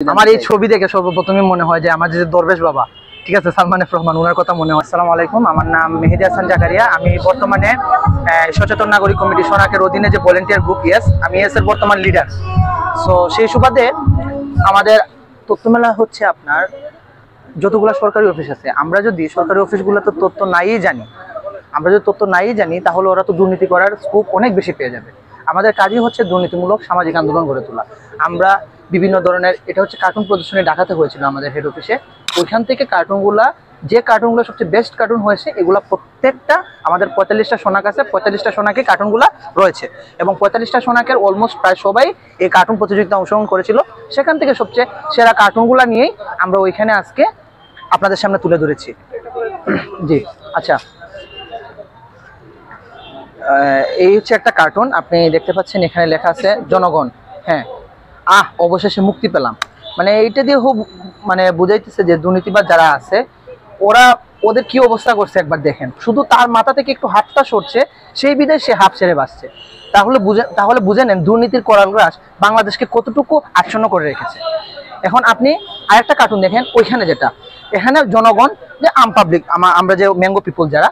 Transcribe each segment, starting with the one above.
আমার এই ছবি দেখে সর্বপ্রথমে মনে হয় যে আমার যে দরবেশ বাবা, ঠিক আছে, সালমান এফ রহমান, ওনার কথা মনে হয়। আসসালামু আলাইকুম, আমার নাম মেহেদি হাসান জাকারিয়া। আমি বর্তমানে সচেতন নাগরিক কমিটি সোনাকের অধীনে যে ভলেন্টিয়ার গ্রুপ আমি এর বর্তমান লিডার। সো সেই সুবাদে আমাদের তথ্য মেলা হচ্ছে আপনার যতগুলো সরকারি অফিস আছে, আমরা যদি সরকারি অফিসগুলোতে তথ্য নাই জানি তাহলে ওরা তো দুর্নীতি করার স্কোপ অনেক বেশি পেয়ে যাবে। আমাদের কাজই হচ্ছে দুর্নীতিমূলক সামাজিক আন্দোলন গড়ে তোলা। আমরা বিভিন্ন ধরনের, এটা হচ্ছে কার্টুন প্রদর্শনী ঢাকাতে হয়েছিল আমাদের হেড অফিসে। ওইখান থেকে যে কার্টুনগুলো সবচেয়ে বেস্ট কার্টুন হয়েছে, এগুলো প্রত্যেকটা আমাদের 45টা সোনাক আছে, 45টা সোনাকে কার্টুনগুলো রয়েছে এবং 45টা সোনাকের অলমোস্ট প্রায় সবাই এই কার্টুন প্রতিযোগিতা অংশগ্রহণ করেছিল। সেখান থেকে সবচেয়ে সেরা কার্টুনগুলো নিয়েই আমরা ওইখানে আজকে আপনাদের সামনে তুলে ধরেছি। জি আচ্ছা, এই হচ্ছে একটা কার্টুন, আপনি দেখতে পাচ্ছেন এখানে লেখা আছে জনগণ। হ্যাঁ, অবশেষে মুক্তি পেলাম। মানে এইটা দিয়ে খুব বুঝাইতেছে যে দুর্নীতিবাদ যারা আছে ওদের কি অবস্থা করছে একবার দেখেন। শুধু তার মাথা থেকে একটু হাতটা সরছে, সেই বিধায় সে হাফ ছেড়ে বাঁচছে। তাহলে বুঝে নেন দুর্নীতির করাল গ্রাস বাংলাদেশকে কতটুকু আচ্ছন্ন করে রেখেছে। এখন আপনি আরেকটা কার্টুন দেখেন, ওইখানে এখানে জনগণ যে পাবলিক, আমরা যে ম্যাঙ্গো পিপল যারা,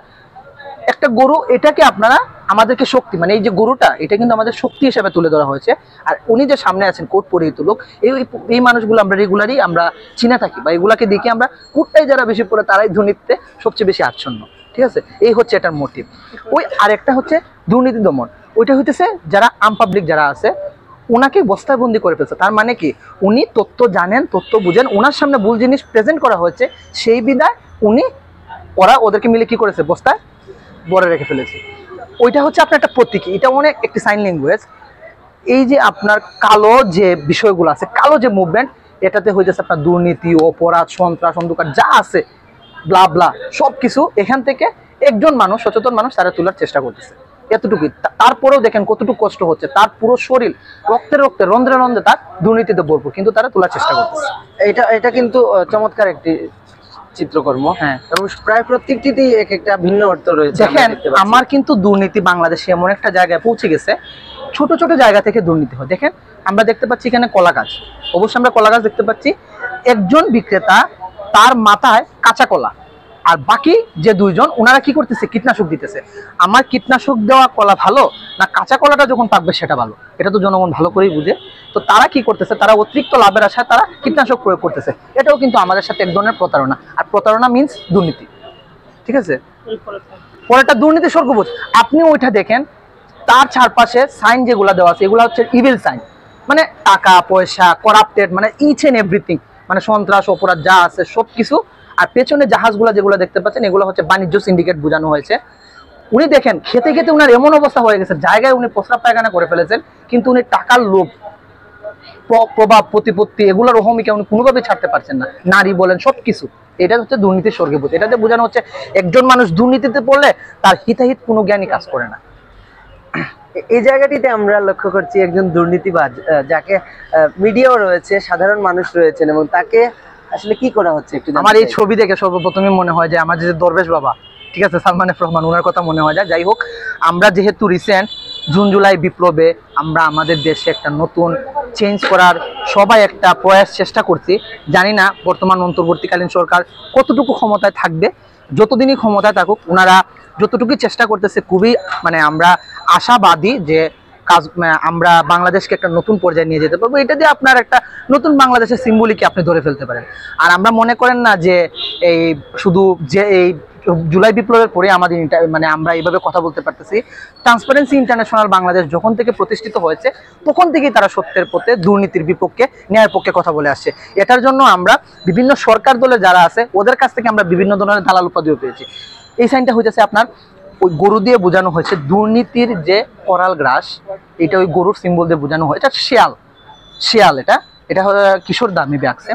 একটা গরু, এটাকে আপনারা আমাদেরকে শক্তি, এই যে গরুটা, এটা কিন্তু আমাদের শক্তি হিসেবে তুলে ধরা হয়েছে। আর উনি যে সামনে আছেন কোট পরিহিত লোক, এই মানুষগুলো আমরা রেগুলারই আমরা চিনে থাকি, বা এগুলাকে দেখে আমরা কোটটাই যারা বেশি পড়ে তারাই দুর্নীতিতে সবচেয়ে বেশি আচ্ছন্ন। ঠিক আছে, এই হচ্ছে এটার মোটিভ। আরেকটা হচ্ছে দুর্নীতি দমন, ওইটা হইতেছে যারা পাবলিক যারা আছে ওনাকে বস্তাবন্দি করে ফেলছে। তার মানে কি, উনি তথ্য জানেন, তথ্য বুঝেন, ওনার সামনে ভুল জিনিস প্রেজেন্ট করা হয়েছে, সেই বিধায় ওদেরকে মিলে কি করেছে, বস্তায় বড় রেখে ফেলেছে। ওইটা হচ্ছে আপনার একটা প্রতীকী, এটা অনেক একটি সাইন ল্যাঙ্গুয়েজ। এই যে আপনার কালো যে বিষয়গুলো আছে, কালো যে মুভমেন্ট, এটাতে হইতেছে আপনার দুর্নীতি, অপরাধ, সন্ত্রাস, অন্ধকার যা আছে, ব্লা ব্লা সব কিছু এখান থেকে একজন মানুষ, সচেতন মানুষ, তারা তোলার চেষ্টা করতেছে, এতটুকুই। তারপরেও দেখেন কতটুকু কষ্ট হচ্ছে, তার পুরো শরীর রক্তে রন্ধ্রে রন্ধ্রে তার দুর্নীতিতে ভরপুর, কিন্তু তারা তোলার চেষ্টা করতেছে। এটা কিন্তু চমৎকার একটি চিত্রকর্ম। হ্যাঁ, এবং প্রায় প্রত্যেকটিতেই এক একটা ভিন্ন অর্থ রয়েছে। দেখেন, আমার কিন্তু দুর্নীতি বাংলাদেশে এমন একটা জায়গায় পৌঁছে গেছে, ছোট ছোট জায়গা থেকে দুর্নীতি হয়। দেখেন, আমরা দেখতে পাচ্ছি এখানে কলা গাছ, অবশ্যই আমরা কলা গাছ দেখতে পাচ্ছি। একজন বিক্রেতা, তার মাথায় কাঁচা কলা, আর বাকি যে দুইজন, ওনারা কি করতেছে, কীটনাশক দিতেছে। আমার কীটনাশক দেওয়া কলা ভালো না কাঁচা কলাটা যখন পাকবে সেটা ভালো, এটা তো জনগণ ভালো করেই বুঝে। তো তারা কি করতেছে, তারা অতিরিক্ত লাভের আশায় তারা কীটনাশক প্রয়োগ করতেছে। এটাও কিন্তু আমাদের সাথে এক ধরনের প্রতারণা, আর প্রতারণা মিন্স দুর্নীতি। ঠিক আছে, পরেরটা দুর্নীতি স্বর্গবোধ। আপনি ওইটা দেখেন, তার চারপাশে সাইন যেগুলো দেওয়া আছে, এগুলো হচ্ছে ইভিল সাইন, টাকা পয়সা, করাপ্টেড, ইচ এন্ড এভরিথিং, সন্ত্রাস, অপরাধ যা আছে সব কিছু। আর পেছনে জাহাজগুলো যেগুলো দেখতে পাচ্ছেন, এগুলো হচ্ছে বাণিজ্য সিন্ডিকেট বোঝানো হয়েছে। উনি দেখেন খেতে খেতে উনার এমন অবস্থা হয়ে গেছে, জায়গায় উনি প্রস্রাব পায়খানা করে ফেলেছেন, কিন্তু উনি টাকার লোভ, প্রভাব, প্রতিপত্তি, এগুলোর অহমিকা উনি কোনোভাবে ছাড়তে পারছেন না। নারী বলেন, সবকিছু। এটা হচ্ছে দুর্নীতির স্বর্গীভূত। এটাতে বোঝানো হচ্ছে একজন মানুষ দুর্নীতিতে পড়লে তার হিতাহিত কোনো জ্ঞানী কাজ করে না। এই জায়গাটিতে আমরা লক্ষ্য করছি একজন দুর্নীতিবাজ, যাকে মিডিয়াও রয়েছে, সাধারণ মানুষ রয়েছেন, এবং তাকে আসলে কি করা হচ্ছে একটু। আমার এই ছবি দেখে সর্বপ্রথমে মনে হয় যে আমার যে দরবেশ বাবা, ঠিক আছে, সালমান এফ রহমান, ওনার কথা মনে হয় যায়। যাই হোক, আমরা যেহেতু রিসেন্ট জুন জুলাই বিপ্লবে আমরা আমাদের দেশে একটা নতুন চেঞ্জ করার সবাই একটা প্রয়াস চেষ্টা করছি। জানি না বর্তমান অন্তর্বর্তীকালীন সরকার কতটুকু ক্ষমতায় থাকবে, যতদিনই ক্ষমতায় থাকুক ওনারা যতটুকুই চেষ্টা করতেছে, খুবই আমরা আশাবাদী যে আমরা বাংলাদেশকে একটা নতুন পর্যায়ে নিয়ে যেতে পারবো। এটা দিয়ে আপনার একটা নতুন বাংলাদেশের সিম্বলিকে আপনি ধরে ফেলতে পারেন। আর আমরা মনে করেন না যে এই শুধু যে এই জুলাই বিপ্লবের পরে আমাদের আমরা এইভাবে কথা বলতে পারতেছি। ট্রান্সপারেন্সি ইন্টারন্যাশনাল বাংলাদেশ যখন থেকে প্রতিষ্ঠিত হয়েছে, তখন থেকেই তারা সত্যের পথে, দুর্নীতির বিপক্ষে, ন্যায়ের পক্ষে কথা বলে আসছে। এটার জন্য আমরা বিভিন্ন সরকার দলে যারা আছে ওদের কাছ থেকে আমরা বিভিন্ন ধরনের দালাল উপাধিও পেয়েছি। এই সাইনটা হইতেছে আপনার ওই গরু দিয়ে বোঝানো হয়েছে দুর্নীতির যে করাল গ্রাস, এটা ওই গরুর সিম্বল দিয়ে বোঝানো হয়। এটা শিয়াল, এটা কিশোর দা মেবি আঁকছে,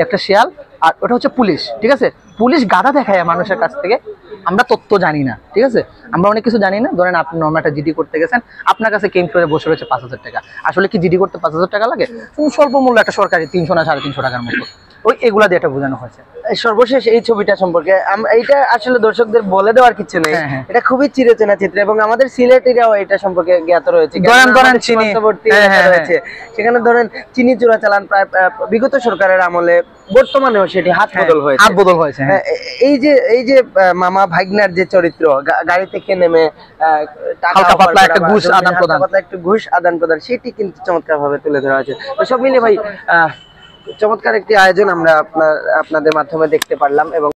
একটা শিয়াল। আর ওটা হচ্ছে পুলিশ। ঠিক আছে, পুলিশ গাধা দেখায় মানুষের কাছ থেকে। আমরা তথ্য জানি না, ঠিক আছে, আমরা অনেক কিছু জানি না। ধরেন আপনি নর্মাল একটা জিডি করতে গেছেন, আপনার কাছে কেম করে বসে রয়েছে 5,000 টাকা। আসলে কি জিডি করতে 5,000 টাকা লাগে? স্বল্প মূল্য একটা সরকারি 300 না 350 টাকার মতো। ওই এগুলা দিয়ে এটা বোঝানো হয়েছে। সর্বশেষ এই ছবিটা সম্পর্কে এইটা আসলে দর্শকদের বলে দেওয়ার কিছু নেই, হ্যাঁ, হ্যাঁ। এটা খুবই চিরচেনা চিত্র এবং আমাদের সিলেটিরাও এটা সম্পর্কে জ্ঞাত রয়েছে। ধরেন কেননা আমাদের চিনি। সীমান্তবর্তী হ্যাঁ, এলাকা হ্যাঁ, রয়েছে, সেখানে ধরেন চিনি চোরাচালান প্রায় বিগত সরকারের আমলে, বর্তমানেও সেটি হাত বদল হয়েছে। হাত বদল হয়েছে, হ্যাঁ। এই যে মামা ভাগ্নার যে চরিত্র, গাড়ি থেকে নেমে টাকা হালকা offer পাতলা করা একটা বা ঘুষ জমির আদান হালকা প্রদান। পাতলা একটু ঘুষ আদান প্রদান, সেটি কিন্তু চমৎকার ভাবে তুলে ধরা হয়েছে। তো সব মিলিয়ে ভাই চমৎকার একটি আয়োজন আমরা আপনাদের মাধ্যমে দেখতে পারলাম এবং